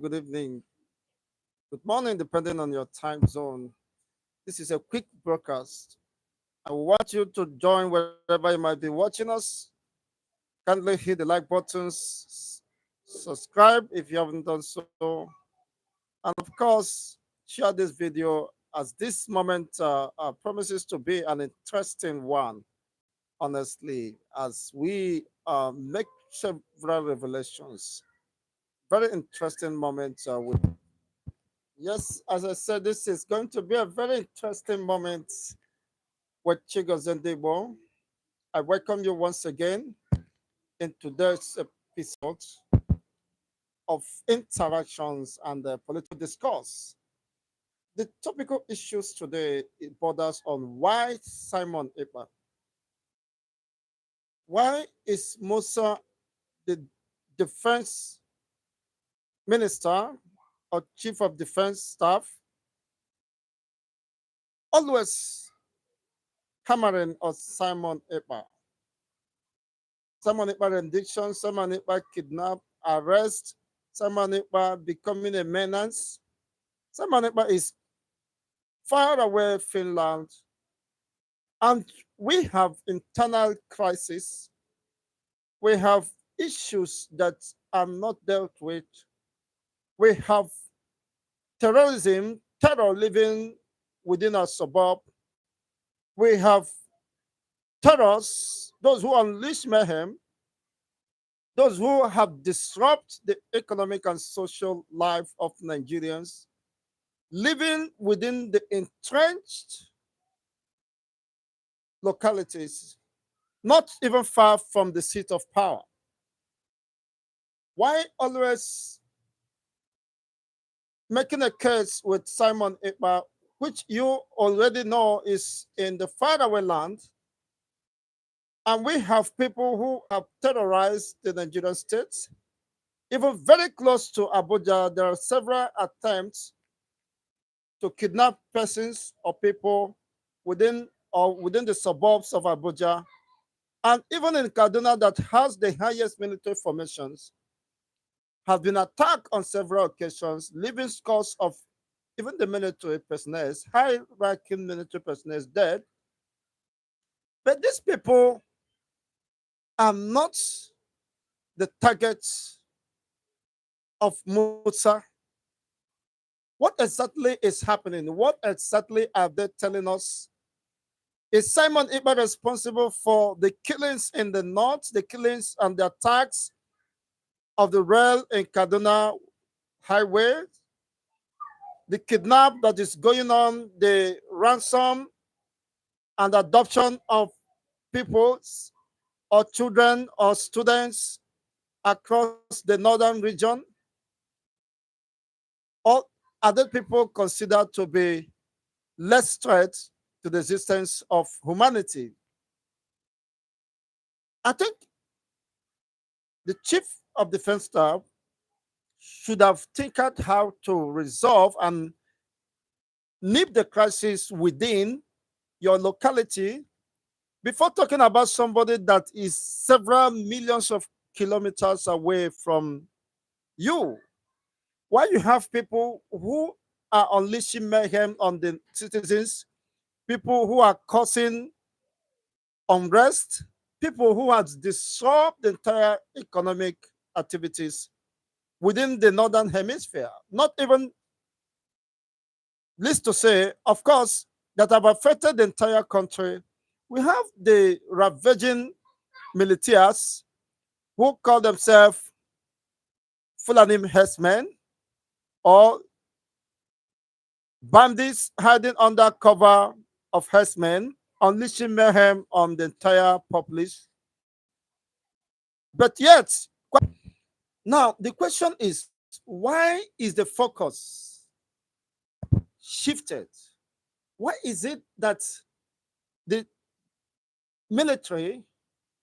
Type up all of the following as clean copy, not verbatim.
good evening, good morning, depending on your time zone. This is a quick broadcast. I want you to join wherever you might be watching us. Kindly hit the like buttons, subscribe if you haven't done so, and of course, share this video as this moment promises to be an interesting one, honestly, as we make several revelations. Very interesting moment with Yes, as I said, this is going to be a very interesting moment with Chigozendebo. I welcome you once again in today's episode of interactions and political discourse. The topical issues today it borders on why Simon Ekpa. Why is Musa the defense minister or chief of defense staff always hammering on Simon Ekpa? Simon Ekpa rendition, Simon Ekpa kidnap, arrest, Simon Ekpa becoming a menace. Simon Ekpa is far away Finland, and we have internal crisis. We have issues that are not dealt with. We have terrorism, terror living within our suburb. We have terrorists, those who unleash mayhem, those who have disrupted the economic and social life of Nigerians, living within the entrenched localities, not even far from the seat of power. Why always making a case with Simon Ekpa, which you already know is in the faraway land, and we have people who have terrorized the Nigerian states, even very close to Abuja. There are several attempts to kidnap persons or people within the suburbs of Abuja, and even in Kaduna, that has the highest military formations, have been attacked on several occasions, leaving scores of even the military personnel, high-ranking military personnel dead. But these people are not the targets of Musa. What exactly is happening? What exactly are they telling us? Is Simon Ekpa responsible for the killings in the north, the killings and the attacks of the rail in Kaduna highway, the kidnap that is going on, the ransom and adoption of people or children or students across the northern region? Or are those people considered to be less threat to the existence of humanity? I think the chief of defense staff should have tinkered how to resolve and nip the crisis within your locality before talking about somebody that is several millions of kilometers away from you. Why you have people who are unleashing mayhem on the citizens, people who are causing unrest, people who have disrupted the entire economic activities within the northern hemisphere, not even least to say, of course, that have affected the entire country. We have the ravaging militias who call themselves Fulani herdsmen or bandits hiding under cover of herdsmen, unleashing mayhem on the entire populace. But yet, now the question is, why is the focus shifted? Why is it that the military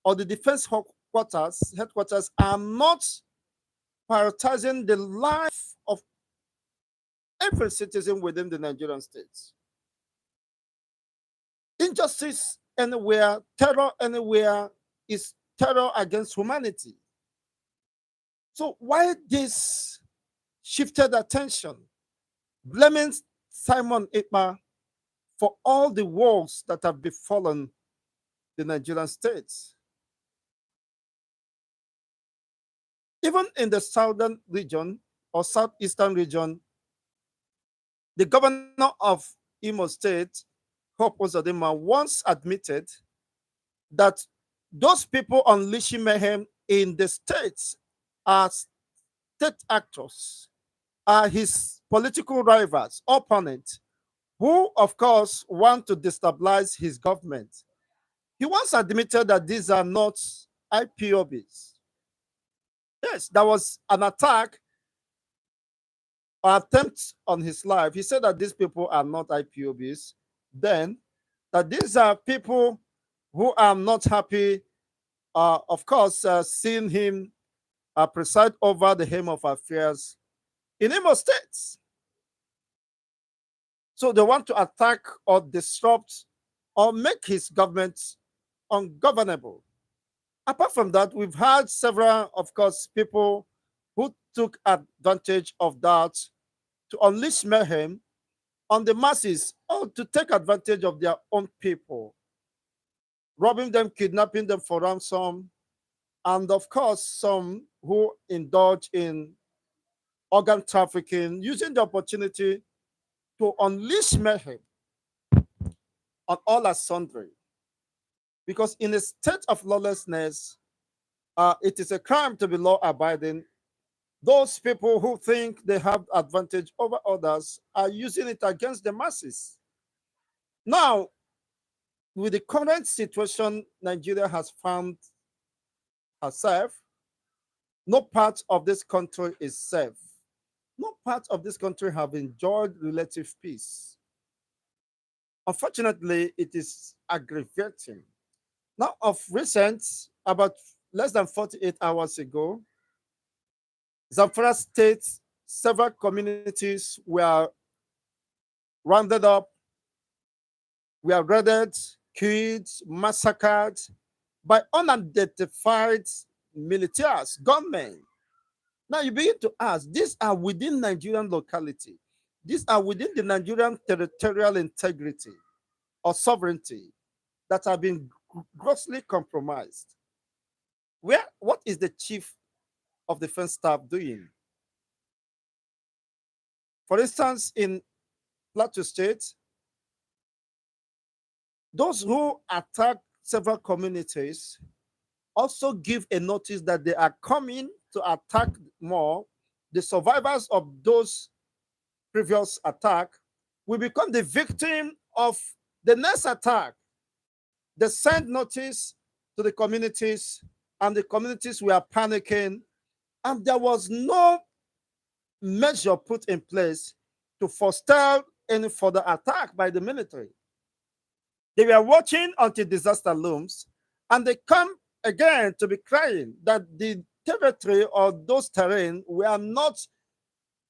or the defense headquarters are not prioritizing the life of every citizen within the Nigerian states? Injustice anywhere, terror anywhere is terror against humanity. So why this shifted attention, blaming Simon Ekpa for all the woes that have befallen the Nigerian states. Even in the southern region or southeastern region, the governor of Imo State, Hope Uzodinma, once admitted that those people unleashing mayhem in the states are state actors, are his political rivals, opponents, who, of course, want to destabilize his government. He once admitted that these are not IPOBs. Yes, there was an attack or attempt on his life. He said that these people are not IPOBs. Then, that these are people who are not happy, of course, seeing him preside over the Home of Affairs in Imo State. So they want to attack or disrupt or make his government ungovernable. Apart from that, we've had several, of course, people who took advantage of that to unleash mayhem on the masses or to take advantage of their own people, robbing them, kidnapping them for ransom, and of course, some who indulge in organ trafficking, using the opportunity to unleash mayhem on all as sundry. Because in a state of lawlessness, it is a crime to be law abiding. Those people who think they have advantage over others are using it against the masses. Now, with the current situation Nigeria has found herself, no part of this country is safe. No part of this country have enjoyed relative peace. Unfortunately, it is aggravating. Now, of recent, about less than 48 hours ago, Zamfara State, several communities were rounded up, were raided, killed, massacred by unidentified militias, gunmen. Now you begin to ask, these are within Nigerian locality. These are within the Nigerian territorial integrity or sovereignty that have been grossly compromised. What is the chief of defense staff doing? For instance, in Plateau State, those who attack several communities also give a notice that they are coming to attack more. The survivors of those previous attack will become the victim of the next attack. They send notice to the communities, and the communities were panicking, and there was no measure put in place to forestall any further attack by the military. They were watching until disaster looms, and they come again to be crying that the territory or those terrain were not,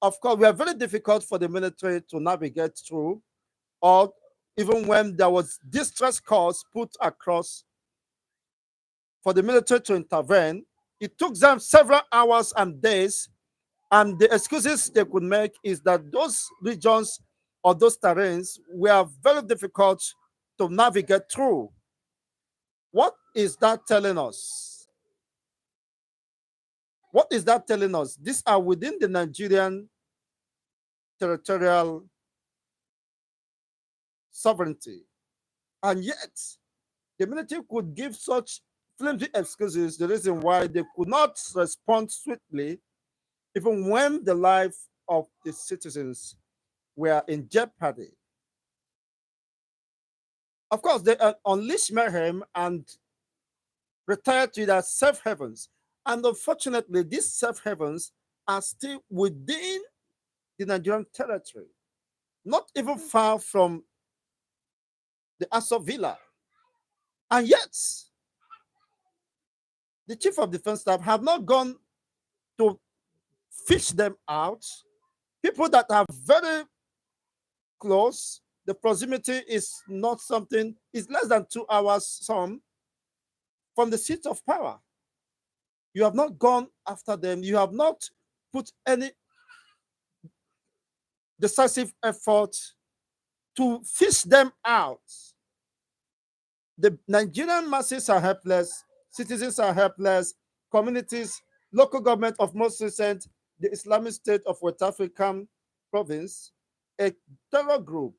of course, were very difficult for the military to navigate through, or even when there was distress calls put across for the military to intervene, it took them several hours and days, and the excuses they could make is that those regions or those terrains were very difficult to navigate through. What is that telling us? What is that telling us? These are within the Nigerian territorial sovereignty. And yet, the military could give such flimsy excuses, the reason why they could not respond swiftly, even when the life of the citizens were in jeopardy. Of course, they unleashed mayhem and retired to their safe havens. And unfortunately, these safe havens are still within the Nigerian territory, not even far from the Aso Villa. And yet, the chief of defense staff have not gone to fish them out. People that are very close, the proximity is not something, it's less than 2 hours some from the seat of power. You have not gone after them. You have not put any decisive effort to fish them out. The Nigerian masses are helpless, citizens are helpless, communities, local government of most recent, the Islamic State of West African province, a terror group,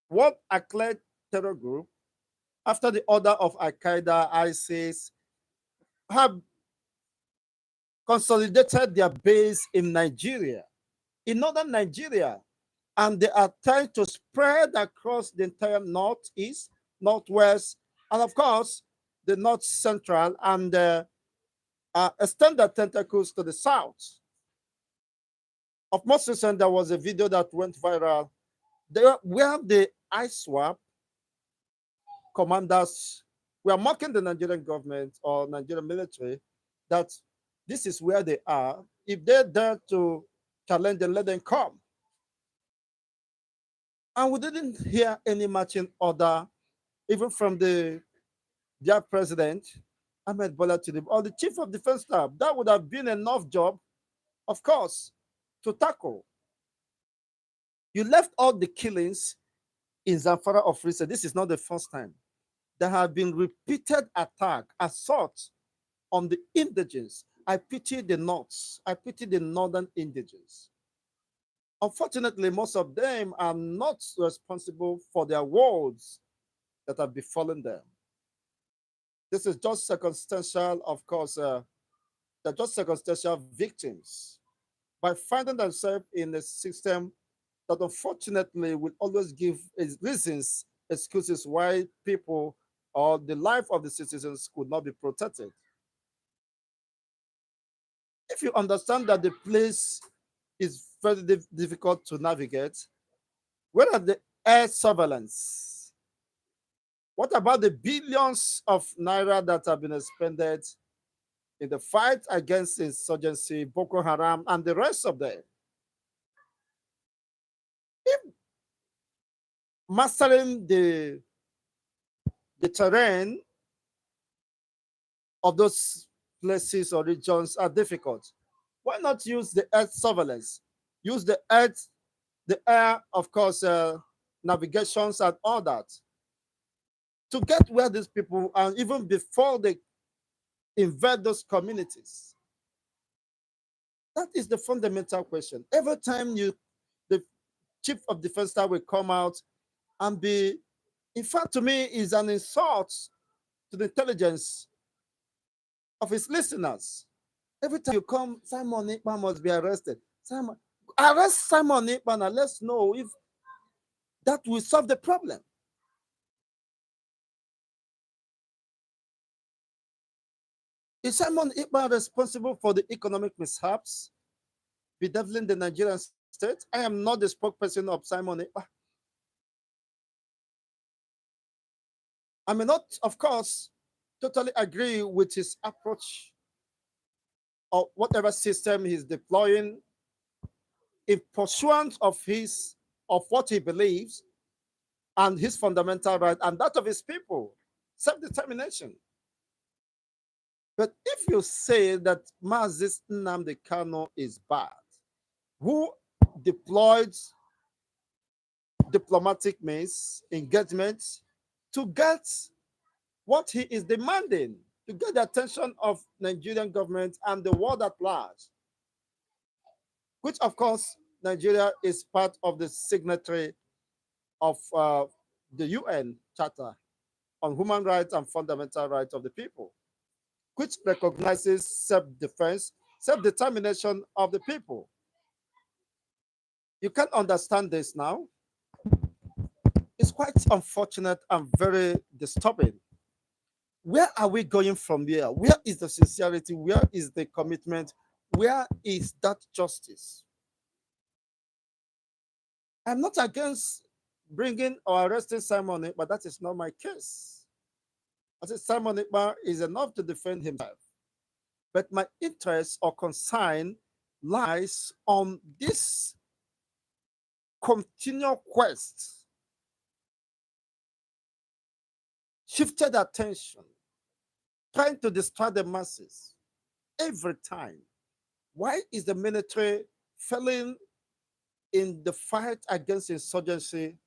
what acclaimed terror group, after the order of Al Qaeda, ISIS, have consolidated their base in Nigeria, in northern Nigeria, and they are trying to spread across the entire northeast, northwest, and of course, the north central, and extend their tentacles to the south. Of most recent, there was a video that went viral there where the Iswap commanders were mocking the Nigerian government or Nigerian military that this is where they are. If they dare to challenge them, let them come. And we didn't hear any marching order, even from their president, Ahmed Bola Tinubu, or the chief of defense staff. That would have been enough job, of course, to tackle. You left all the killings in Zamfara of recent. This is not the first time. There have been repeated attack, assault on the indigents. I pity the Norths. I pity the northern indigents. Unfortunately, most of them are not responsible for their woes that have befallen them. This is just circumstantial, of course, they're just circumstantial victims by finding themselves in a system that unfortunately will always give reasons, excuses why people or the life of the citizens could not be protected. If you understand that the place is very difficult to navigate, where are the air surveillance? What about the billions of naira that have been expended in the fight against insurgency, Boko Haram, and the rest of them? If mastering the terrain of those places or regions are difficult, why not use the earth surveillance? Use the earth, the air, of course, navigations and all that to get where these people are, even before they invade those communities. That is the fundamental question. Every time the chief of defense staff will come out and be, in fact, to me, is an insult to the intelligence of his listeners. Every time you come, Simon Ekpa must be arrested. Simon, arrest Simon Ekpa and let's know if that will solve the problem. Is Simon Ekpa responsible for the economic mishaps bedeviling the Nigerian state? I am not the spokesperson of Simon Ekpa. I may not, of course, totally agree with his approach or whatever system he's deploying in pursuance of what he believes and his fundamental right and that of his people, self-determination. But if you say that Mazis Nnamdi Kano is bad, who deployed diplomatic means, engagements to get what he is demanding, to get the attention of Nigerian government and the world at large, which of course Nigeria is part of the signatory of the UN Charter on Human Rights and Fundamental Rights of the People, which recognizes self-defense, self-determination of the people. You can't understand this now. It's quite unfortunate and very disturbing. Where are we going from here? Where is the sincerity? Where is the commitment? Where is that justice? I'm not against bringing or arresting Simon, but that is not my case. I said Simon Ekpa is enough to defend himself. But my interest or concern lies on this continual quest, shifted attention, trying to distract the masses every time. Why is the military failing in the fight against insurgency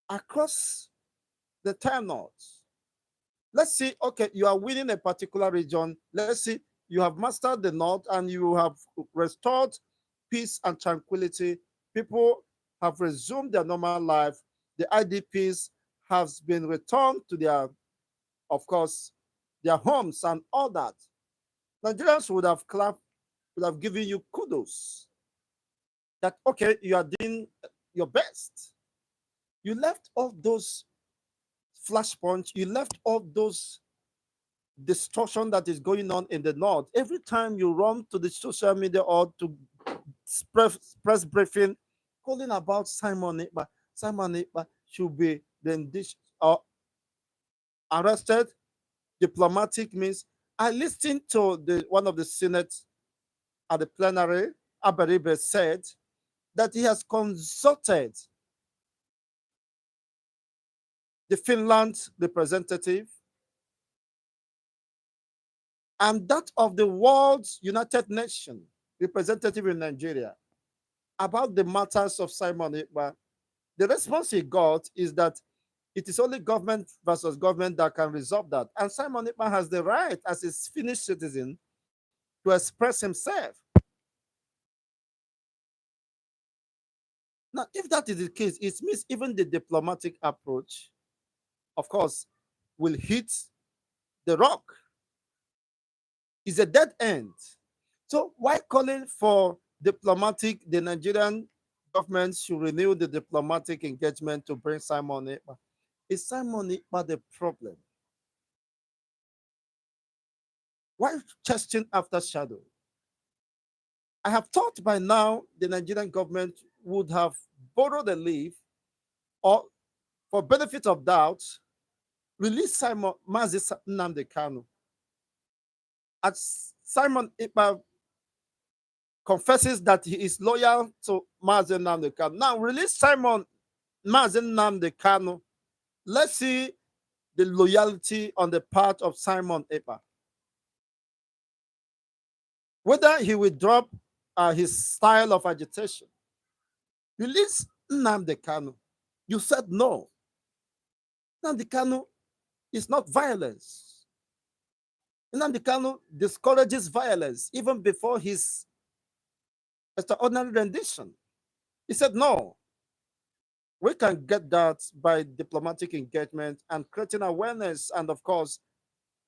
across the entire north. Let's see, okay, you are winning a particular region. Let's see, you have mastered the north and you have restored peace and tranquility. People have resumed their normal life. The IDPs has been returned to their, of course, their homes and all that. Nigerians would have clapped, would have given you kudos that, okay, you are doing your best. You left all those flashpoints, you left all those destruction that is going on in the north. Every time you run to the social media or to press briefing, calling about Simon Ekpa should be then arrested. Diplomatic means. I listened to the one of the Senate at the plenary. Abaribe said that he has consulted the Finland representative and that of the world's United Nations representative in Nigeria about the matters of Simon Ekpa. The response he got is that it is only government versus government that can resolve that. And Simon Ekpa has the right, as a Finnish citizen, to express himself. Now, if that is the case, it means even the diplomatic approach, of course, will hit the rock. It's a dead end. So why calling for diplomatic, the Nigerian government should renew the diplomatic engagement to bring Simon Ekpa? Is Simon Ekpa the problem? Why chasing after shadow? I have thought by now the Nigerian government would have borrowed a leave or, for benefit of doubt, release Simon Mazi Nnamdi Kanu. As Simon Ekpa confesses that he is loyal to Mazi Nnamdi Kanu. Now release Simon Mazi Nnamdi Kanu. Let's see the loyalty on the part of Simon Ekpa. Whether he will drop his style of agitation. Release Nnamdi Kanu. You said no. Nnamdi Kanu is not violence. Nnamdi Kanu discourages violence even before his extraordinary rendition. He said no. We can get that by diplomatic engagement and creating awareness and, of course,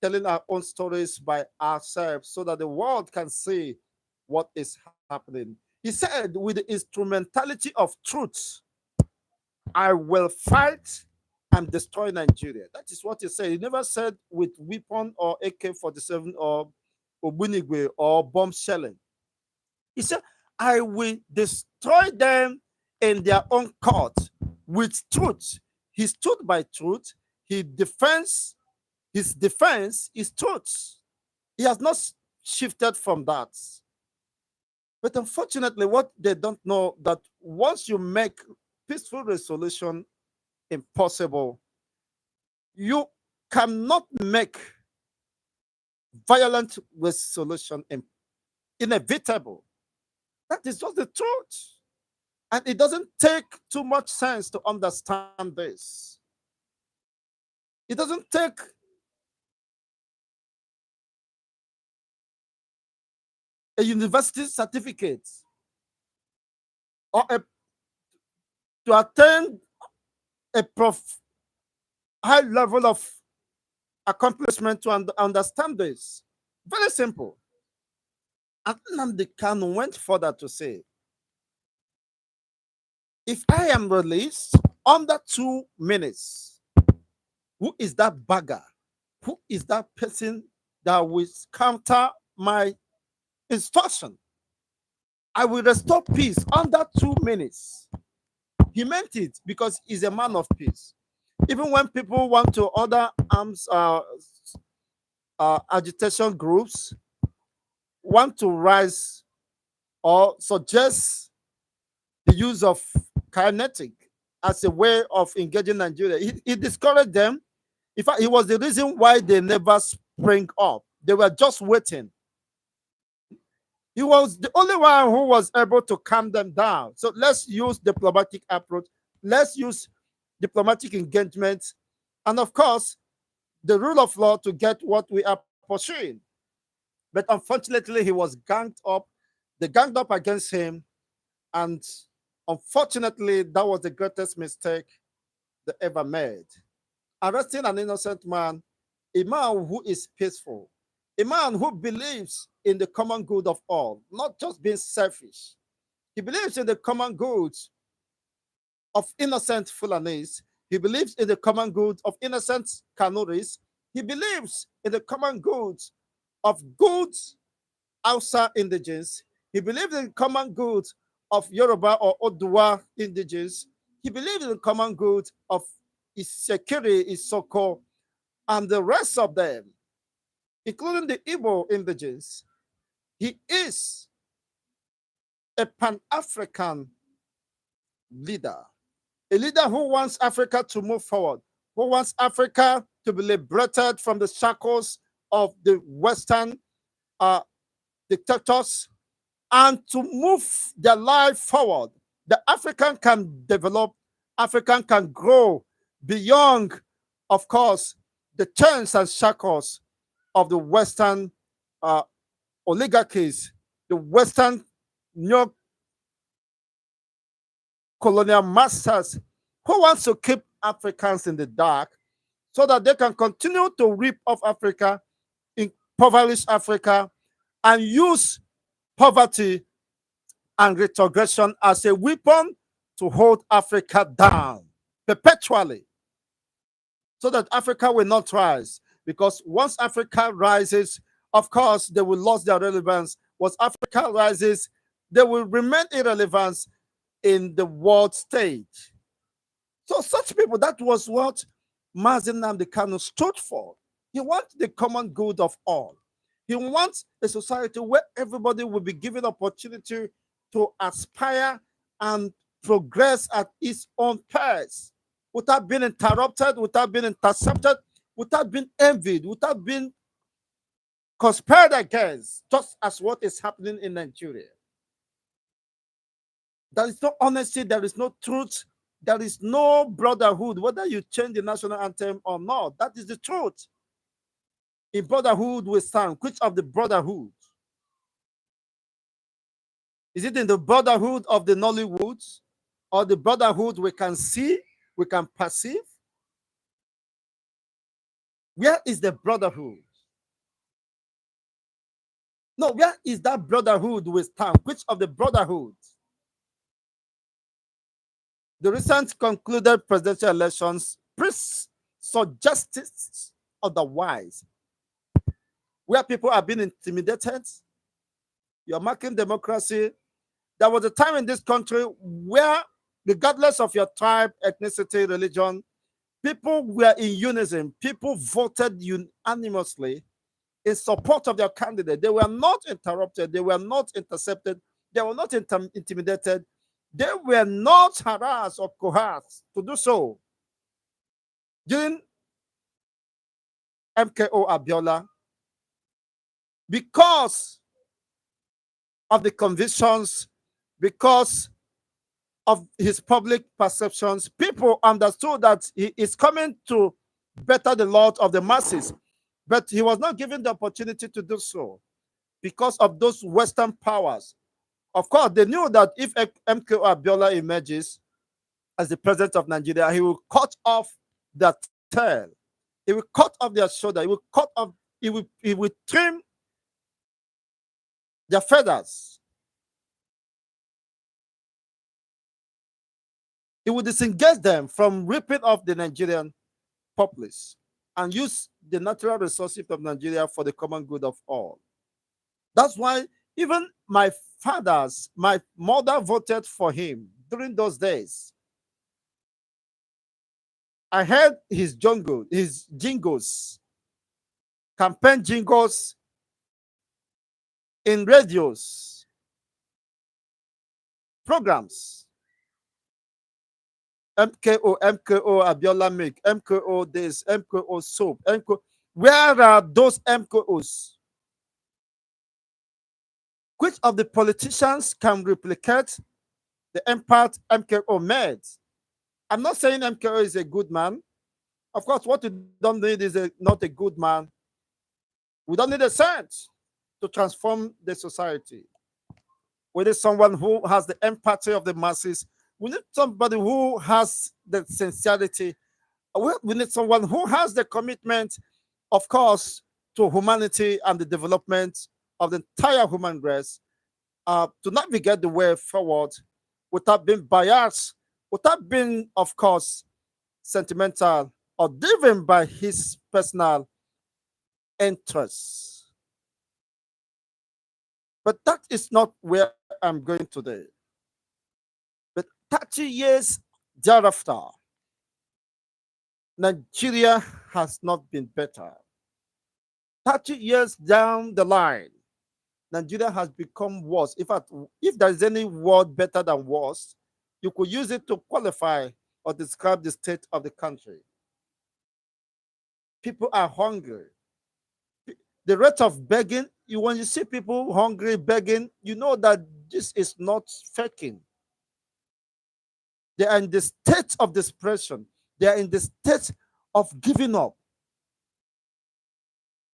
telling our own stories by ourselves so that the world can see what is happening. He said, with the instrumentality of truth, I will fight and destroy Nigeria. That is what he said. He never said with weapon or AK-47 or Obunigwe or bomb shelling. He said, I will destroy them in their own court with truth. He stood by truth. His defense is truth. He has not shifted from that. But unfortunately, what they don't know that once you make peaceful resolution impossible, you cannot make violent resolution inevitable. That is just the truth. And it doesn't take too much sense to understand this. It doesn't take a university certificate or to attain a high level of accomplishment to understand this. Very simple. And Nnamdi Kanu went further to say, if I am released under 2 minutes, who is that bagger? Who is that person that will counter my instruction? I will restore peace under 2 minutes. He meant it because he's a man of peace. Even when people want to order arms, agitation groups want to rise or suggest the use of kinetic as a way of engaging Nigeria, he discouraged them. In fact, he was the reason why they never sprang up. They were just waiting. He was the only one who was able to calm them down. So let's use diplomatic approach. Let's use diplomatic engagement, and of course, the rule of law to get what we are pursuing. But unfortunately, he was ganged up. They ganged up against him, and unfortunately, that was the greatest mistake they ever made. Arresting an innocent man, a man who is peaceful, a man who believes in the common good of all, not just being selfish. He believes in the common good of innocent Fulanis. He believes in the common good of innocent Kanuris. He believes in the common good of good Hausa indigens. He believes in the common good of Yoruba or Odua indigens. He believes in the common good of Isekiri, Isoko, and the rest of them, including the Igbo indigens. He is a Pan-African leader, a leader who wants Africa to move forward, who wants Africa to be liberated from the shackles of the Western uh, dictators and to move their life forward. The African can develop, African can grow beyond, of course, the chains and shackles of the Western uh, oligarchies, the Western neo colonial masters who wants to keep Africans in the dark so that they can continue to rip off Africa, impoverish Africa, and use poverty and retrogression as a weapon to hold Africa down perpetually so that Africa will not rise. Because once Africa rises, of course, they will lose their relevance. Once Africa rises, they will remain irrelevant in the world stage. So such people, that was what Mazi Nnamdi Kanu stood for. He wants the common good of all. He wants a society where everybody will be given opportunity to aspire and progress at its own pace without being interrupted, without being intercepted, without being envied, without being conspired against, just as what is happening in Nigeria. There is no honesty, there is no truth, there is no brotherhood, whether you change the national anthem or not. That is the truth. In brotherhood we stand. Which of the brotherhood? Is it in the brotherhood of the Nollywoods or the brotherhood we can see, we can perceive? Where is the brotherhood? No, where is that brotherhood we stand? Which of the brotherhood? The recent concluded presidential elections suggested otherwise, where people are being intimidated. You're marking democracy. There was a time in this country where, regardless of your tribe, ethnicity, religion, people were in unison. People voted unanimously in support of their candidate. They were not interrupted. They were not intercepted. They were not intimidated. They were not harassed or coerced to do so. During MKO Abiola, because of the convictions, because of his public perceptions, people understood that he is coming to better the lot of the masses. But he was not given the opportunity to do so because of those Western powers. Of course, they knew that if MKO Abiola emerges as the president of Nigeria, he will cut off their tail. He will cut off their shoulder. He will cut off, he will trim their feathers. He will disengage them from ripping off the Nigerian populace and use the natural resources of Nigeria for the common good of all. That's why even my mother voted for him during those days. I heard his jingles, campaign jingles in radios, programs. MKO, Abiola Make, MKO this, MKO soap, MKO. Where are those MKOs? Which of the politicians can replicate the impact MKO made? I'm not saying MKO is a good man. Of course, what you don't need is not a good man. We don't need a saint to transform the society. We need someone who has the empathy of the masses. We need somebody who has the sincerity. We need someone who has the commitment, of course, to humanity and the development of the entire human race, to navigate the way forward without being biased, without being, of course, sentimental or driven by his personal interests. But that is not where I'm going today. But 30 years thereafter, Nigeria has not been better. 30 years down the line, Nigeria has become worse. In fact, if there is any word better than worse, you could use it to qualify or describe the state of the country. People are hungry. The rate of begging, when you see people hungry, begging, you know that this is not faking. They are in the state of desperation. They are in the state of giving up.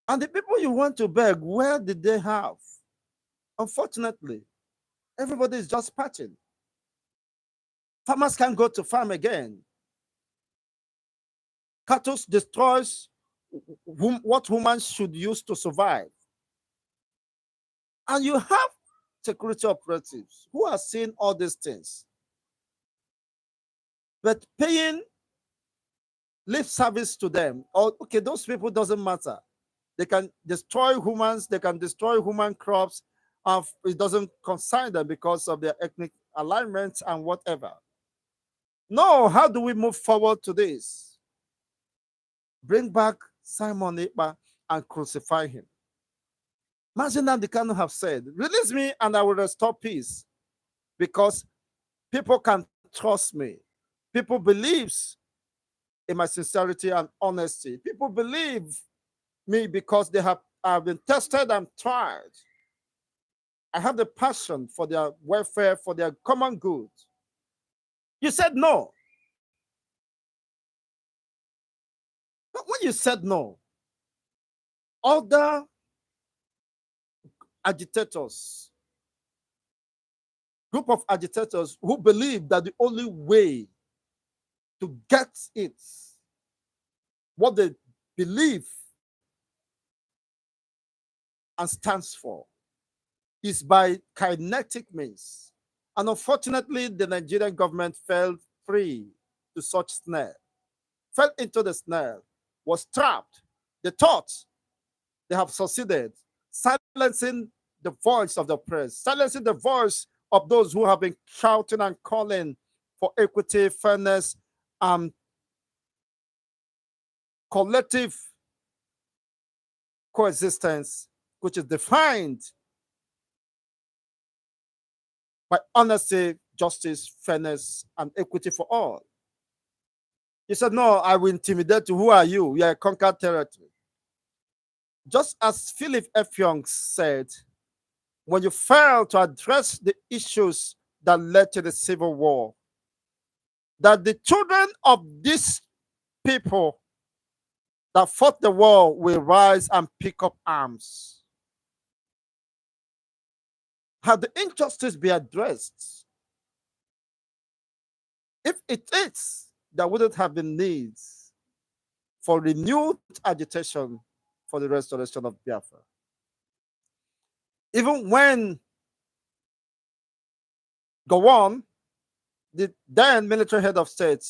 And the people you want to beg, where did they have? Unfortunately, everybody is just patching. Farmers can't go to farm again. Cattle destroys what humans should use to survive. And you have security operatives who are seeing all these things. But paying lip service to them, or okay, those people doesn't matter. They can destroy humans, they can destroy human crops, it doesn't concern them because of their ethnic alignment and whatever. No, how do we move forward to this? Bring back Simon Ekpa and crucify him. Imagine that the Kanu have said, release me and I will restore peace, because people can trust me. People believes in my sincerity and honesty. People believe me because they have been tested and tried. I have the passion for their welfare, for their common good. You said no. But when you said no, other agitators, group of agitators who believe that the only way to get it, what they believe and stands for, is by kinetic means. And unfortunately, the Nigerian government fell prey to such snare, fell into the snare, was trapped. They thought they have succeeded, silencing the voice of the press, silencing the voice of those who have been shouting and calling for equity, fairness, collective coexistence, which is defined by honesty, justice, fairness, and equity for all. He said, no, I will intimidate you. Who are you? You are a conquered territory. Just as Philip F. Young said, when you fail to address the issues that led to the Civil War, that the children of these people that fought the war will rise and pick up arms. Had the injustice be addressed, if it is, there wouldn't have been needs for renewed agitation for the restoration of Biafra. Even when Gowon, the then military head of state,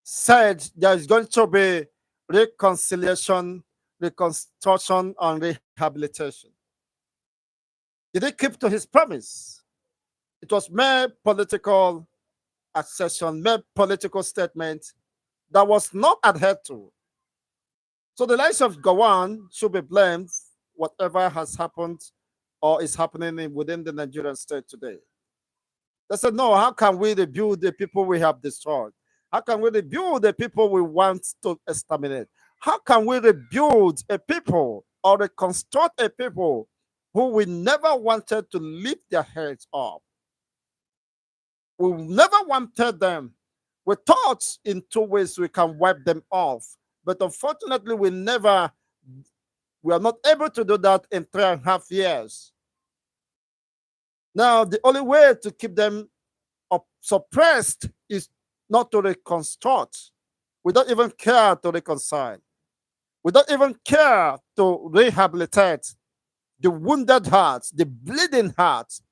said there is going to be reconciliation, reconstruction, and rehabilitation. Did he keep to his promise? It was mere political accession, mere political statement that was not adhered to. So the likes of Gowon should be blamed whatever has happened or is happening within the Nigerian state today. They said, no, how can we rebuild the people we have destroyed? How can we rebuild the people we want to exterminate? How can we rebuild a people or reconstruct a people who we never wanted to lift their heads up. We never wanted them. We thought in two ways we can wipe them off. But unfortunately, we are not able to do that in 3.5 years. Now, the only way to keep them suppressed is not to reconstruct. We don't even care to reconcile. We don't even care to rehabilitate the wounded hearts, the bleeding hearts,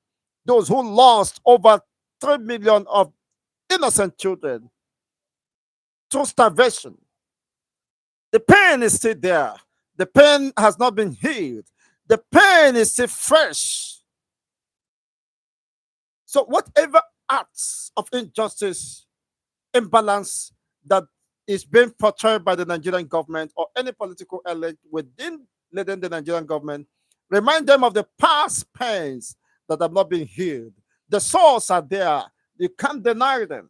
those who lost over 3 million of innocent children through starvation. The pain is still there. The pain has not been healed. The pain is still fresh. So, whatever acts of injustice, imbalance that is being portrayed by the Nigerian government or any political elite within the Nigerian government, remind them of the past pains that have not been healed. The sores are there. You can't deny them.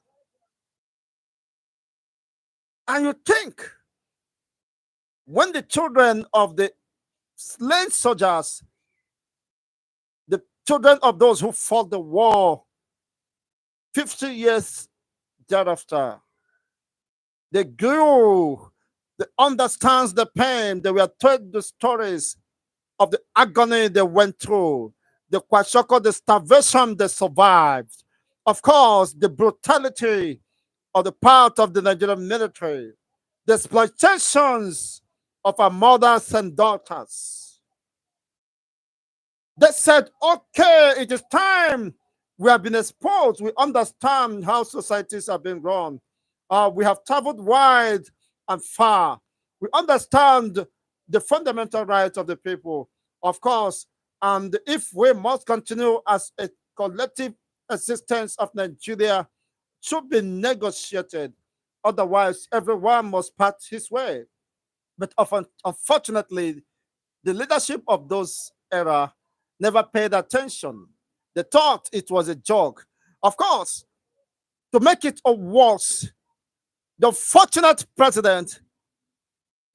And you think when the children of the slain soldiers, the children of those who fought the war 50 years thereafter, they grew, they understands the pain, they were told the stories of the agony they went through, the kwashoko, the starvation they survived, of course, the brutality of the part of the Nigerian military, the exploitations of our mothers and daughters. They said, okay, it is time. We have been exposed. We understand how societies have been run. We have traveled wide and far. We understand the fundamental rights of the people, of course. And if we must continue as a collective existence of Nigeria, should be negotiated. Otherwise, everyone must part his way. But unfortunately, the leadership of those era never paid attention. They thought it was a joke. Of course, to make it worse, the fortunate president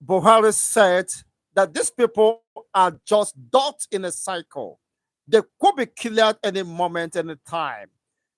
Buhari said that these people are just dots in a cycle. They could be killed any moment, any time.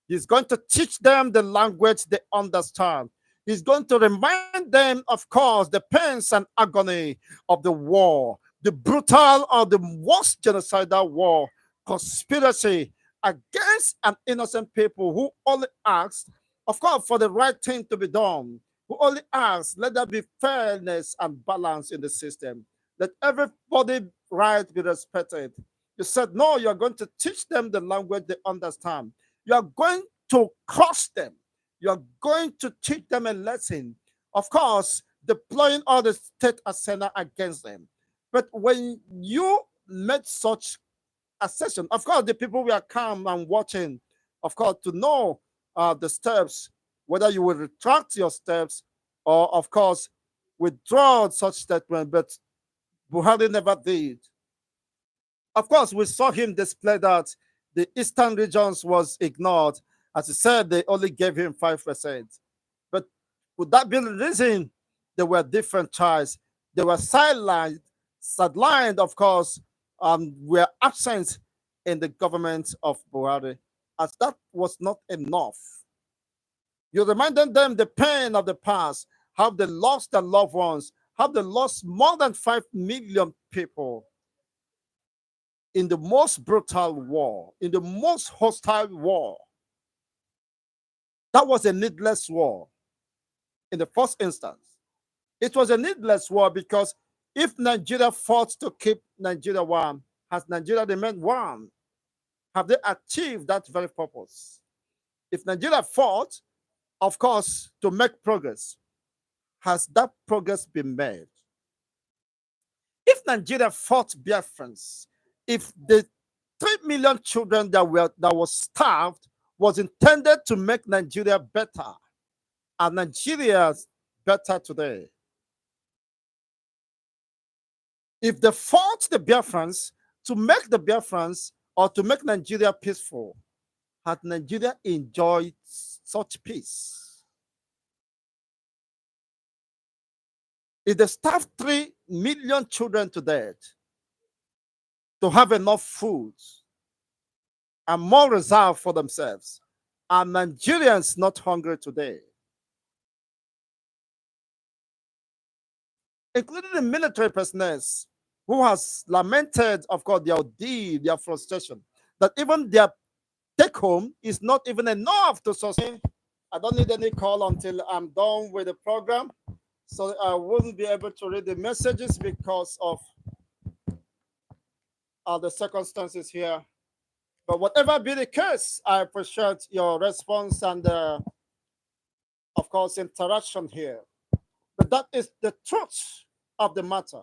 He's going to teach them the language they understand. He's going to remind them, of course, the pains and agony of the war, the brutal or the worst genocidal war, conspiracy against an innocent people who only asked, of course, for the right thing to be done, who only asked, let there be fairness and balance in the system. Let everybody right be respected. You said, no, you're going to teach them the language they understand. You are going to cross them. You are going to teach them a lesson. Of course, deploying all the state arsenal against them. But when you made such assertion, of course, the people were calm and watching, of course, to know the steps, whether you will retract your steps or, of course, withdraw such statement. But Buhari never did. Of course, we saw him display that the eastern regions was ignored. As he said, they only gave him 5%. But would that be the reason there were different tribes? They were sidelined, of course, were absent in the government of Buhari, as that was not enough. You reminded them the pain of the past, how they lost their loved ones, how they lost more than 5 million people in the most brutal war, in the most hostile war. That was a needless war in the first instance. It was a needless war because if Nigeria fought to keep Nigeria warm, has Nigeria remained warm? Have they achieved that very purpose? If Nigeria fought, of course, to make progress, has that progress been made? If Nigeria fought Biafrans, if the 3 million children that was starved was intended to make Nigeria better, and Nigeria better today. If they fought the Biafrans to make the Biafrans or to make Nigeria peaceful, had Nigeria enjoyed such peace? If they starved 3 million children to death, to have enough food and more reserve for themselves. Are Nigerians not hungry today? Including the military personnel who has lamented, of course, their ordeal, their frustration, that even their take home is not even enough to sustain. I don't need any call until I'm done with the program. So I wouldn't be able to read the messages because of the circumstances here. But whatever be the case, I appreciate your response and, of course, interaction here. But that is the truth of the matter.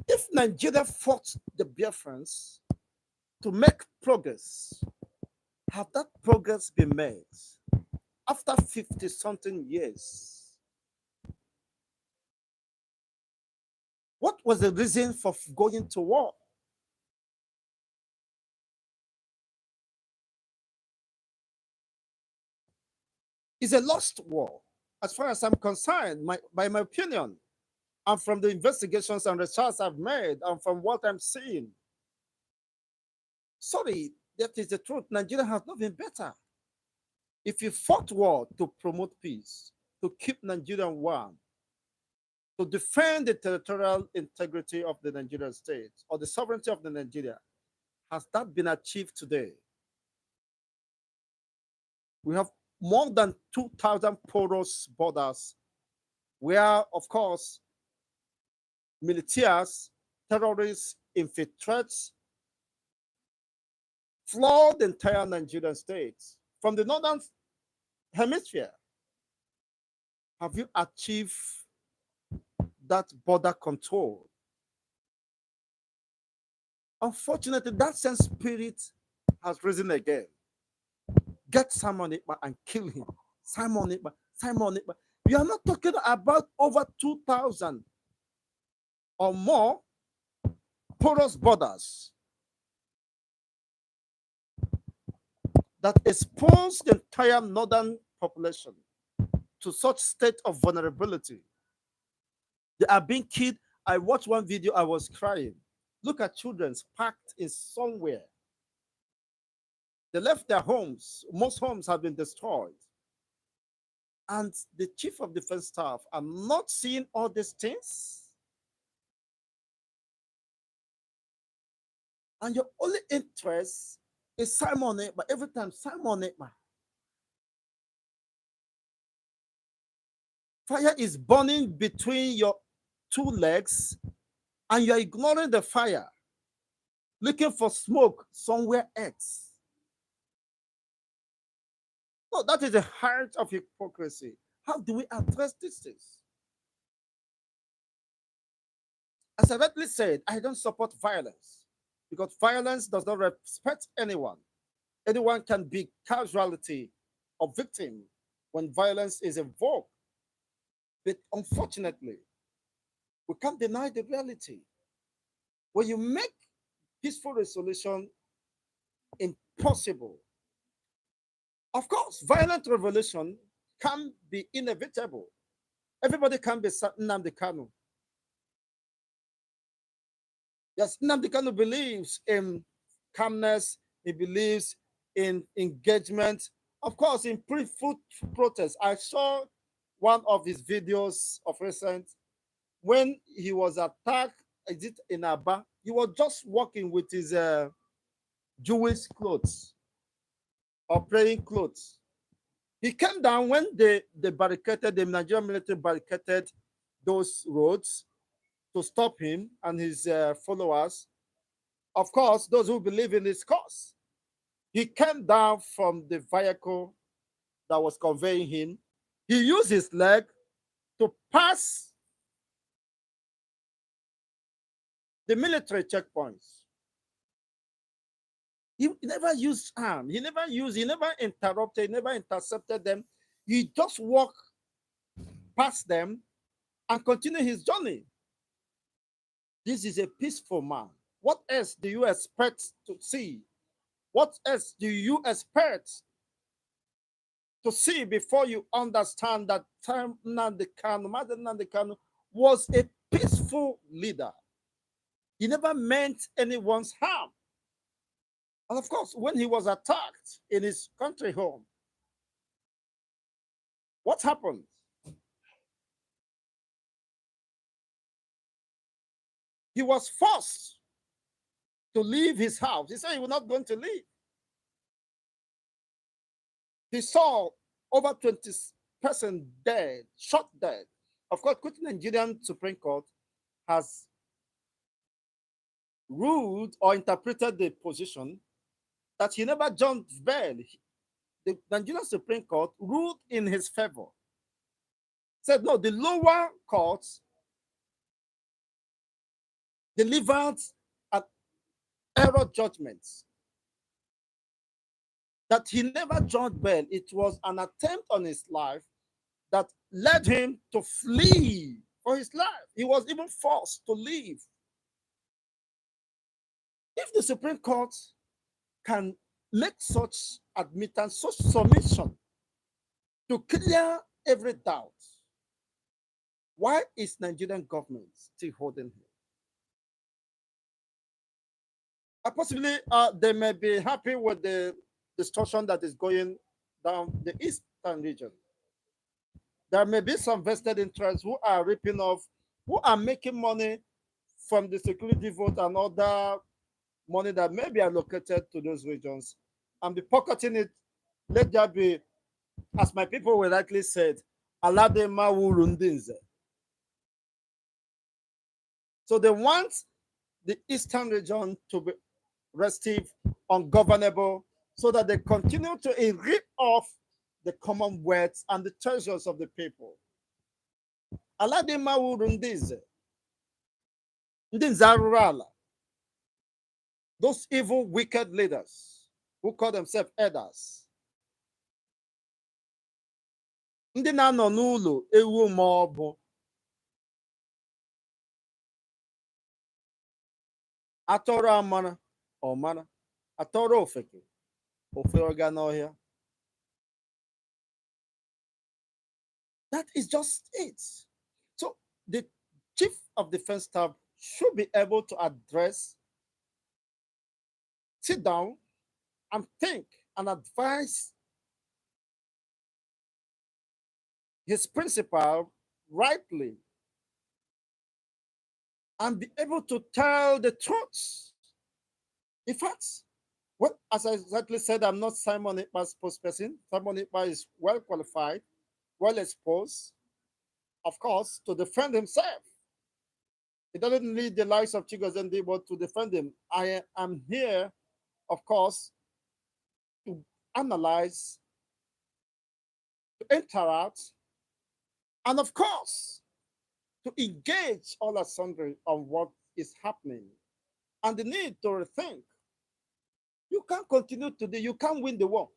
If Nigeria fought the Biafrans to make progress, have that progress been made after 50 something years? What was the reason for going to war? It's a lost war, as far as I'm concerned, by my opinion, and from the investigations and research I've made, and from what I'm seeing. Sorry, that is the truth. Nigeria has not been better. If you fought war to promote peace, to keep Nigeria one, to defend the territorial integrity of the Nigerian state or the sovereignty of the Nigeria, has that been achieved today? We have more than 2,000 porous borders where, of course, militias, terrorists, infiltrates, flood the entire Nigerian state. From the northern hemisphere, have you achieved that border control? Unfortunately, that same spirit has risen again. Get Simon Ekpa and kill him. Simon Ekpa, Simon Ekpa. We are not talking about over 2,000 or more porous borders that expose the entire northern population to such state of vulnerability. They are being killed. I watched one video, I was crying. Look at children packed in somewhere. They left their homes. Most homes have been destroyed. And the chief of defense staff are not seeing all these things. And your only interest is Simon Ekpa. Every time Simon Ekpa. Fire is burning between your two legs and you're ignoring the fire, looking for smoke somewhere else. No, that is the heart of hypocrisy. How do we address these things? As I rightly said, I don't support violence because violence does not respect anyone. Anyone can be casualty or victim when violence is invoked. But unfortunately, we can't deny the reality. When you make peaceful resolution impossible, of course, violent revolution can be inevitable. Everybody can be Nnamdi Kanu. Yes, Nnamdi Kanu believes in calmness. He believes in engagement. Of course, in pre-food protest, I saw one of his videos of recent when he was attacked. Is it in Aba? He was just walking with his Jewish clothes or praying clothes. He came down when they barricaded, the Nigerian military barricaded those roads to stop him and his followers. Of course, those who believe in his cause. He came down from the vehicle that was conveying him. He used his leg to pass the military checkpoints. He never used arm. He never interrupted, he never intercepted them. He just walked past them and continued his journey. This is a peaceful man. What else do you expect to see? What else do you expect to see before you understand that Nnamdi Kanu was a peaceful leader? He never meant anyone's harm. And of course, when he was attacked in his country home, what happened? He was forced to leave his house. He said he was not going to leave. He saw over 20 persons dead, shot dead. Of course, the Nigerian Supreme Court has ruled or interpreted the position that he never jumped bail. The Nigerian Supreme Court ruled in his favor. Said no, the lower courts delivered an error judgment that he never jumped bail. It was an attempt on his life that led him to flee for his life. He was even forced to leave. If the Supreme Court can make such admittance, such submission to clear every doubt, why is Nigerian government still holding him? Possibly they may be happy with the distortion that is going down the eastern region. There may be some vested interests who are ripping off, who are making money from the security vote and other money that may be allocated to those regions and be pocketing it. Let there be, as my people will rightly said, Aladema Wurundinze. So they want the eastern region to be restive, ungovernable, so that they continue to rip off the commonwealth and the treasures of the people. Aladema Wurundinze. Ndinze Arurala. Those evil, wicked leaders who call themselves elders. Ndị na-anọ n'ụlọ ewu ma ọ bụ atọrọ amara ọmara, atọrọ ofeke ofere ga n'ọhịa. That is just it. So the chief of defense staff should be able to address, sit down and think and advise his principal rightly and be able to tell the truth. In fact, what, as I exactly said, I'm not Simon Ekpa's spokesperson. Simon Ekpa is well qualified, well exposed, of course, to defend himself. He doesn't need the likes of Chigozendi, but to defend him. I am here, of course, to analyze, to interact, and of course, to engage all and sundry on what is happening and the need to rethink. You can't continue today, you can't win the war.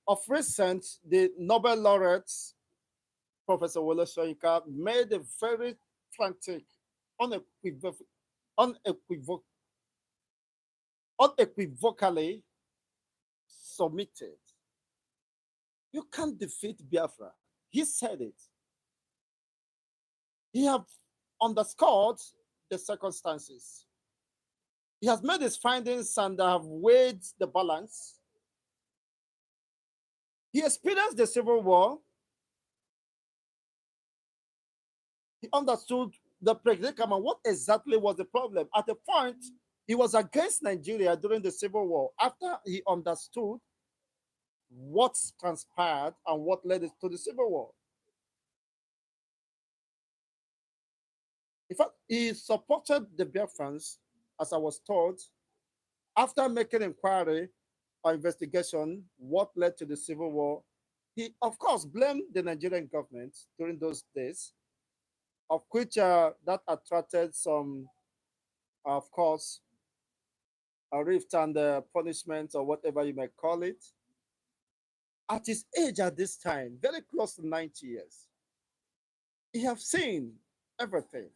Of recent, the Nobel laureates, Professor Wole Soyinka, made a very frantic, unequivocally submitted. You can't defeat Biafra. He said it. He have underscored the circumstances. He has made his findings and have weighed the balance. He experienced the civil war. He understood the predicament. What exactly was the problem? At a point, he was against Nigeria during the civil war. After he understood what transpired and what led to the civil war. In fact, he supported the Biafrans, as I was told, after making inquiry or investigation, what led to the civil war. He, of course, blamed the Nigerian government during those days, of which that attracted some, of course, a rift and punishment or whatever you may call it. At his age at this time, very close to 90 years, he has seen everything.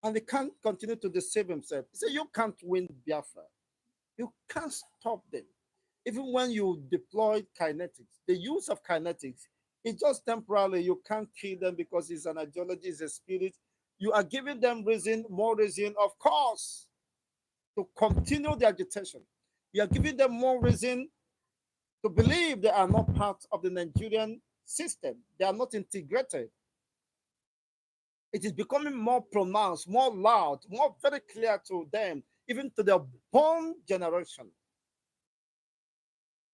And he can't continue to deceive himself. He said, you can't win Biafra. You can't stop them. Even when you deploy kinetics, the use of kinetics It's just temporarily. You can't kill them because it's an ideology, it's a spirit. You are giving them reason, more reason, of course, to continue the agitation. You are giving them more reason to believe they are not part of the Nigerian system. They are not integrated. It is becoming more pronounced, more loud, more very clear to them, even to their born generation,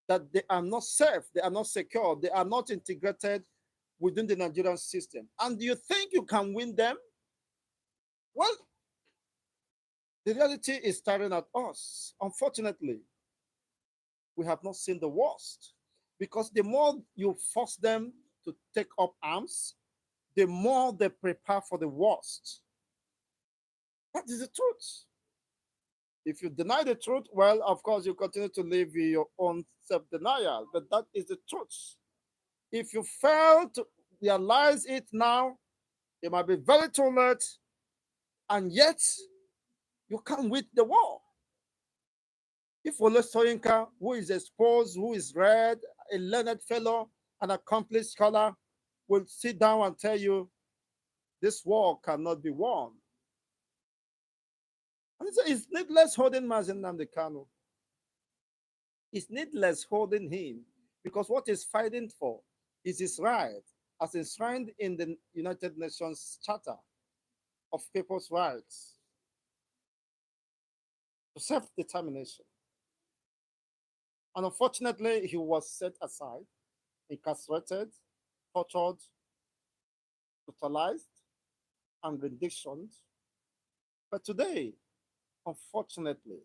that they are not safe, they are not secure, they are not integrated within the Nigerian system. And you think you can win them? Well, the reality is staring at us. Unfortunately, we have not seen the worst. Because the more you force them to take up arms, the more they prepare for the worst. That is the truth. If you deny the truth, well, of course, you continue to live in your own self denial, but that is the truth. If you fail to realize it now, it might be very too late, and yet you can't win the war. If Ole Soyinka, who is exposed, who is read, a learned fellow, an accomplished scholar, will sit down and tell you this war cannot be won. And it's needless holding Mazen Namdekano. It's needless holding him because what he's fighting for is his right as enshrined in the United Nations Charter of People's Rights to self-determination. And unfortunately, he was set aside, incarcerated, tortured, brutalized, and renditioned. But today, unfortunately,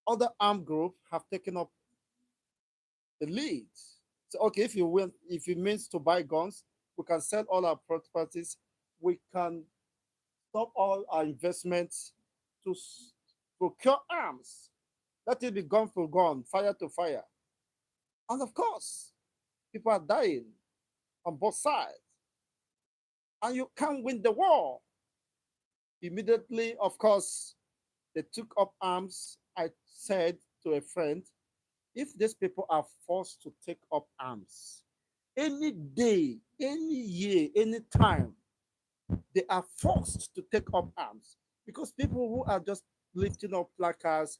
other armed groups have taken up the lead. So, okay, if you means to buy guns, we can sell all our properties. We can stop all our investments to procure arms. Let it be gun for gun, fire to fire. And of course, people are dying on both sides. And you can't win the war. Immediately, of course, they took up arms. I said to a friend, if these people are forced to take up arms, any day, any year, any time, they are forced to take up arms. Because people who are just lifting up placards,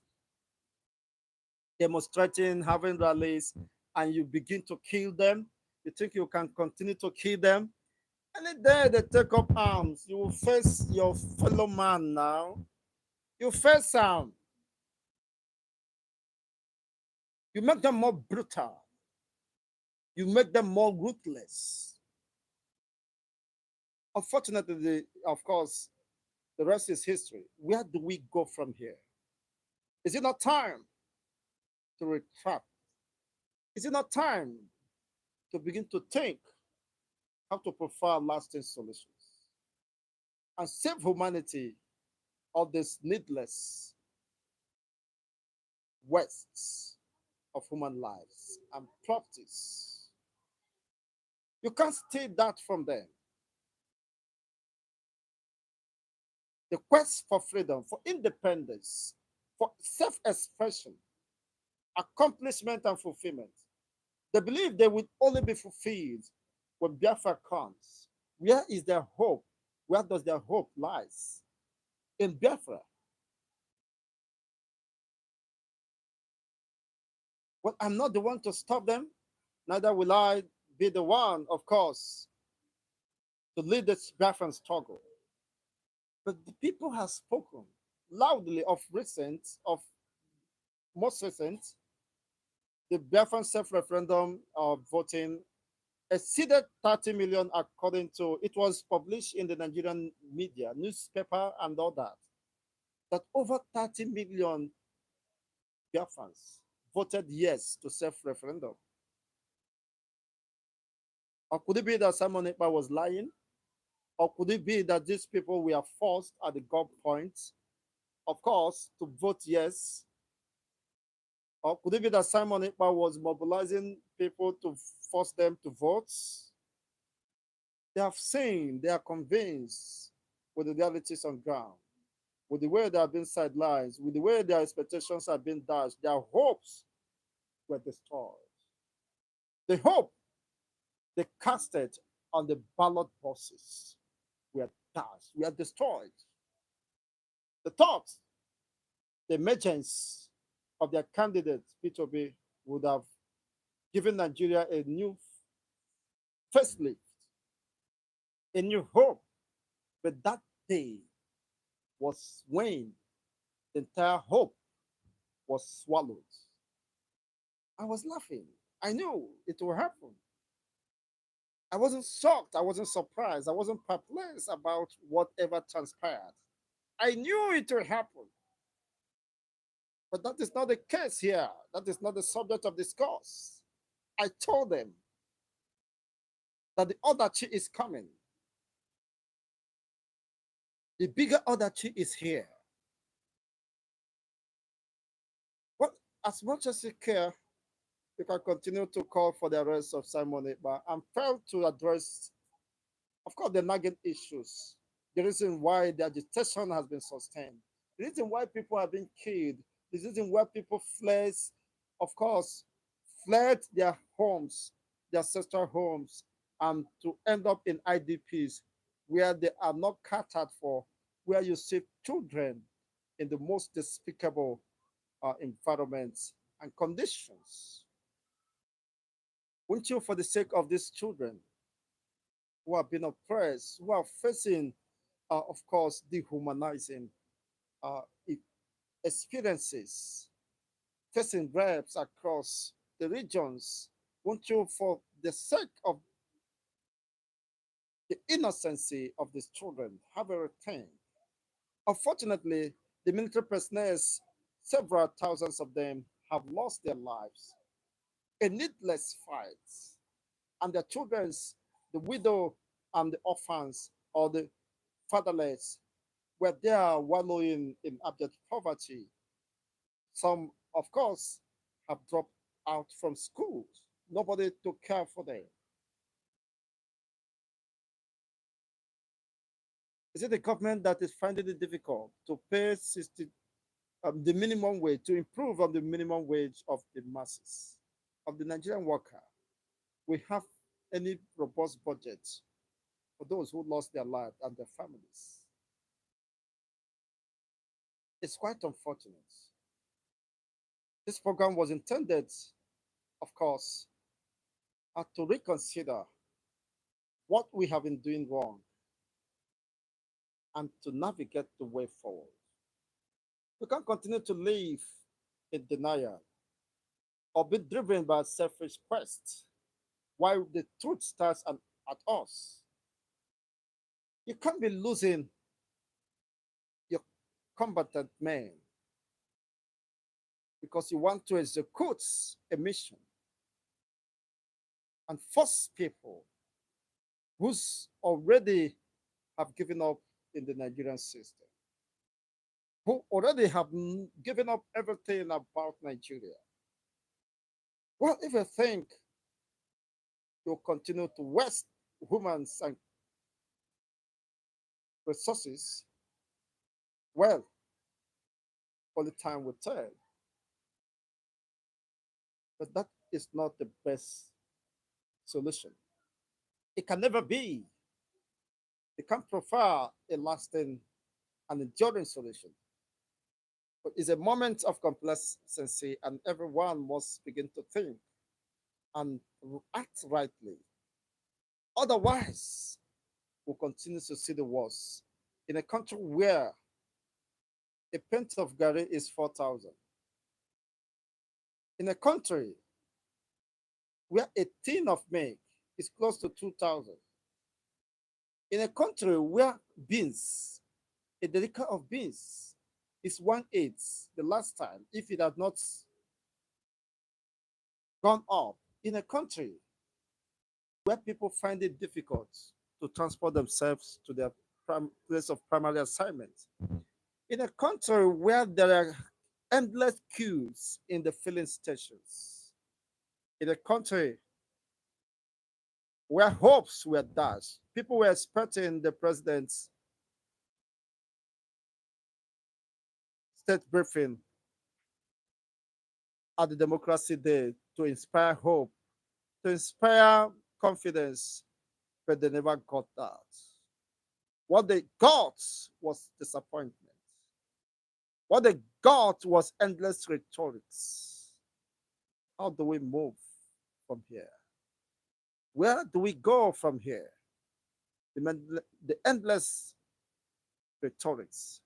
demonstrating, having rallies, and you begin to kill them, you think you can continue to kill them. Any day they take up arms, you will face your fellow man now. You face them. You make them more brutal. You make them more ruthless. Unfortunately, of course, the rest is history. Where do we go from here? Is it not time to retract? Is it not time to begin to think how to provide lasting solutions and save humanity of this needless wastes of human lives and properties? You can't steal that from them. The quest for freedom, for independence, for self expression, accomplishment, and fulfillment. They believe they will only be fulfilled when Biafra comes. Where is their hope? Where does their hope lies? In Biafra. Well, I'm not the one to stop them, neither will I be the one, of course, to lead this Biafran struggle. But the people have spoken loudly of most recent, the Biafran self-referendum voting exceeded 30 million according to, it was published in the Nigerian media, newspaper and all that, that over 30 million Biafrans voted yes to self-referendum. Or could it be that Simon Ekpa was lying? Or could it be that these people were forced at the gunpoint, of course, to vote yes? Or could it be that Simon Ekpa was mobilizing people to force them to vote? They have seen, they are convinced with the realities on ground, with the way they have been sidelined, with the way their expectations have been dashed, their hopes were destroyed. The hope they casted on the ballot boxes were dashed, were destroyed. The thought, the emergence of their candidate, P2B, would have given Nigeria a new facelift, a new hope. But that day was when the entire hope was swallowed. I was laughing. I knew it would happen. I wasn't shocked. I wasn't surprised. I wasn't perplexed about whatever transpired. I knew it would happen. But that is not the case here. That is not the subject of discourse. I told them that the other chi is coming. The bigger other chi is here. Well, as much as you care, you can continue to call for the arrest of Simon Ekpa and fail to address, of course, the nagging issues. The reason why the agitation has been sustained, the reason why people have been killed, the reason why people fled, of course, fled their homes, their ancestral homes, and to end up in IDPs where they are not catered for, where you see children in the most despicable environments and conditions. Won't you, for the sake of these children who have been oppressed, who are facing, of course, dehumanizing uh, experiences, facing rapes across the regions, won't you, for the sake of the innocency of these children, have a return? Unfortunately, the military personnel, several thousands of them, have lost their lives. A needless fight. And their children's, the widow and the orphans or the fatherless, were there wallowing in abject poverty. Some, of course, have dropped out from schools. Nobody took care for them. Is it the government that is finding it difficult to pay the minimum wage, to improve on the minimum wage of the masses, of the Nigerian worker? We have any robust budget for those who lost their life and their families? It's quite unfortunate. This program was intended, of course, to reconsider what we have been doing wrong and to navigate the way forward. We can't continue to live in denial or be driven by selfish quest while the truth starts at us. You can't be losing your combatant men because you want to execute a mission and force people who's already have given up in the Nigerian system, who already have given up everything about Nigeria. Well, if you think you'll continue to waste humans and resources, well, only time will tell. But that is not the best solution. It can never be. It can't provide a lasting and enduring solution. But it's a moment of complacency, and everyone must begin to think and act rightly. Otherwise, we'll continue to see the worst. In a country where a pint of Gary is 4,000, in a country where a tin of milk is close to 2,000, in a country where beans, a delicate of beans, is 1/8 the last time, if it had not gone up, in a country where people find it difficult to transport themselves to their place of primary assignment, in a country where there are endless queues in the filling stations, in a country where hopes were dashed, people were expecting the president's state briefing at the Democracy Day to inspire hope, to inspire confidence, but they never got that. What they got was disappointment. What they got was endless rhetorics. How do we move from here? Where do we go from here? The endless rhetorics.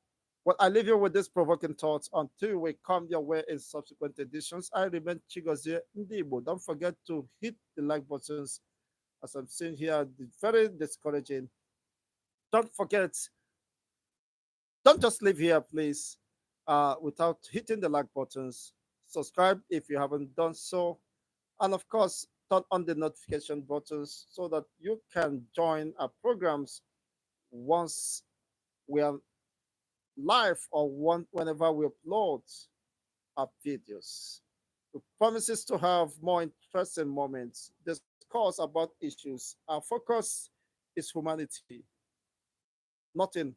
Well, I leave you with these provoking thoughts until we come your way in subsequent editions. I remain Chigozie Ndibo. Don't forget to hit the like buttons, as I'm seeing here, it's very discouraging. Don't forget, don't just leave here, please, without hitting the like buttons. Subscribe if you haven't done so. And of course, turn on the notification buttons so that you can join our programs once we are live or whenever we upload our videos. We promises to have more interesting moments, discuss about issues. Our focus is humanity, nothing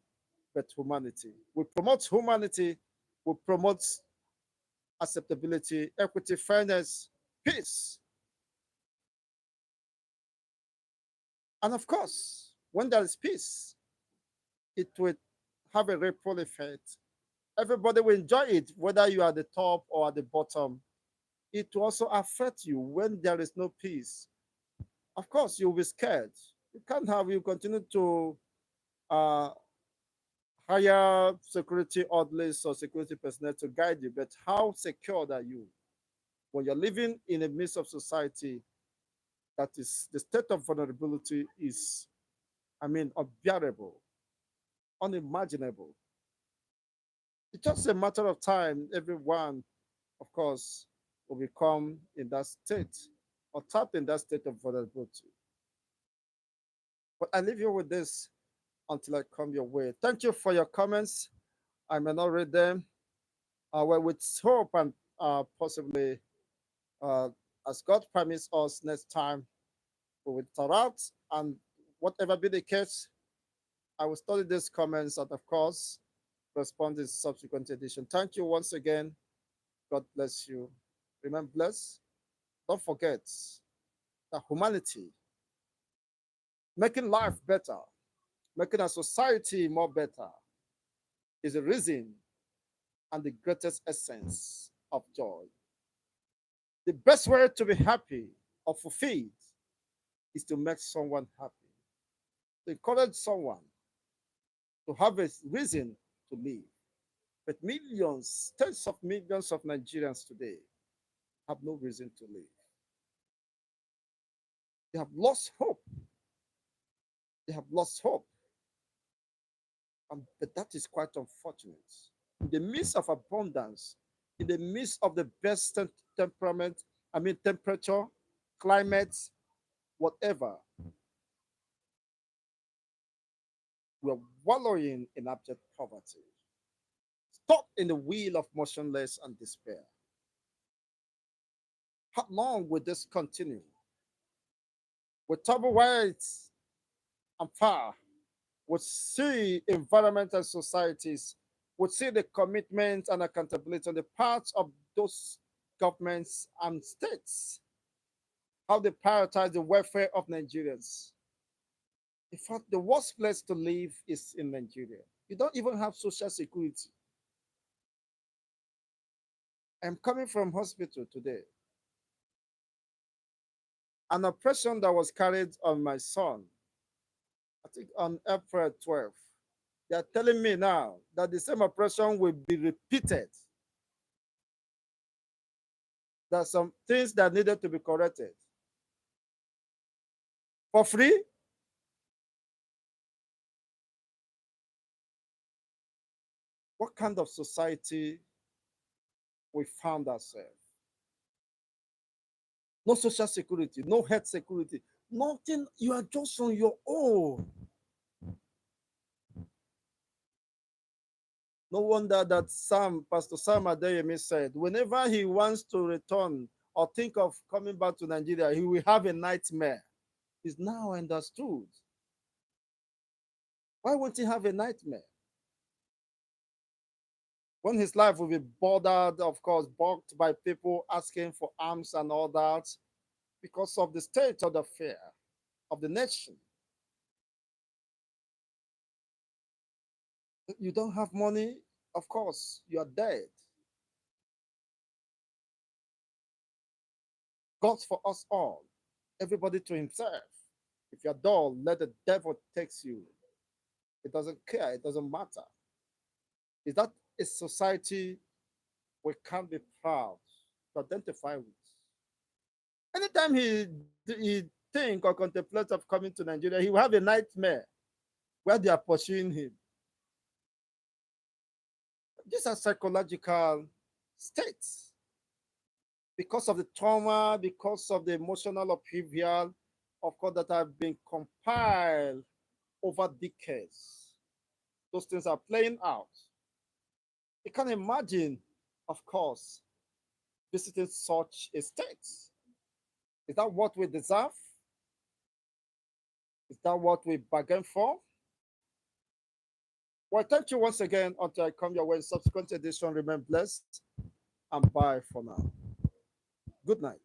but humanity. We promote humanity, we promote acceptability, equity, fairness, peace. And of course, when there is peace, it will have a ripple effect. Everybody will enjoy it, whether you are at the top or at the bottom. It will also affect you when there is no peace. Of course, you'll be scared. You can't have you continue to uh, hire security orderlies or security personnel to guide you, but how secured are you when you're living in a midst of society that is the state of vulnerability is, I mean, unbearable, unimaginable. It's just a matter of time. Everyone, of course, will become in that state or trapped in that state of vulnerability. But I leave you with this until I come your way. Thank you for your comments. I may not read them. Well, with hope and possibly, uh, as God permits us next time, we will start out. And whatever be the case, I will study these comments and, of course, respond in subsequent edition. Thank you once again. God bless you. Remain blessed. Don't forget that humanity, making life better, making a society more better, is the reason and the greatest essence of joy. The best way to be happy or fulfilled is to make someone happy, to encourage someone to have a reason to live. But millions, tens of millions of Nigerians today have no reason to live. They have lost hope. They have lost hope. But that is quite unfortunate. In the midst of abundance, in the midst of the best temperament, I mean temperature, climate, whatever, we are wallowing in abject poverty, stuck in the wheel of motionless and despair. How long will this continue? With trouble wide and far, would see environment and societies, would see the commitment and accountability on the part of those governments and states, how they prioritize the welfare of Nigerians. In fact, the worst place to live is in Nigeria. You don't even have social security. I'm coming from hospital today. An operation that was carried on my son, I think on April 12th. They are telling me now that the same operation will be repeated. There are some things that needed to be corrected. For free? What kind of society we found ourselves? No social security, no health security, nothing. You are just on your own. No wonder that Pastor Sam Adeyemi said, whenever he wants to return or think of coming back to Nigeria, he will have a nightmare. Is now understood. Why won't he have a nightmare? when his life will be bordered, of course, balked by people asking for arms and all that because of the state of the fear of the nation. You don't have money, of course, you are dead. God for us all, everybody to himself. If you're dull, let the devil takes you. It doesn't care, it doesn't matter. Is that a society we can't be proud to identify with? Anytime he think or contemplate of coming to Nigeria, he will have a nightmare where they are pursuing him. These are psychological states because of the trauma, because of the emotional upheaval, of course, that have been compiled over decades. Those things are playing out. You can imagine, of course, visiting such a state. Is that what we deserve? Is that what we bargain for? Well, thank you once again until I come your way in subsequent edition. Remain blessed and bye for now. Good night.